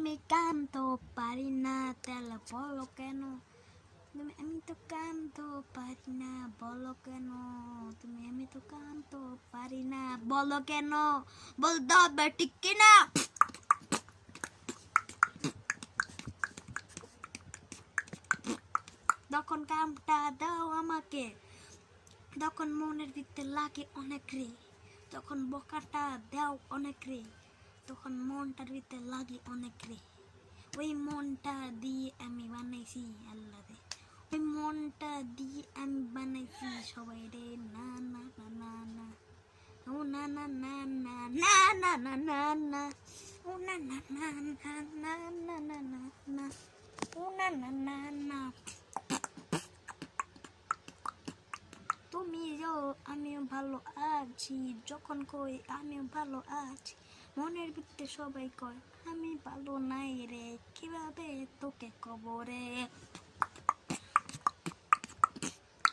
আমি কানতে পারি না তাহলে বলো কেন আমি তো কানতে পারি না বলো কেন আমি তো কানতে পারি না বলো কেন বলতে হবে ঠিক কিনা তখন কামটা দাও আমাকে তখন মনের ভিতরে লাগে অনেক রে তখন বকাটা দাও অনেক রে তখন মনটার ভিতরে লাগে অনেক রে ওই মনটা দিয়ে আমি বানাইছি আল্লাহ রে ওই মনটা দিয়ে আমি বানাইছি সবাই রে না না না না না ও না না না না না না না না না ও না না না না না না না না না ও না না না না তুমি আমিও ভালো আছি যখন কই আমিও ভালো আছি মনের ভিতরে সবাই কয় আমি ভালো নাই রে কিভাবে তোকে কবরে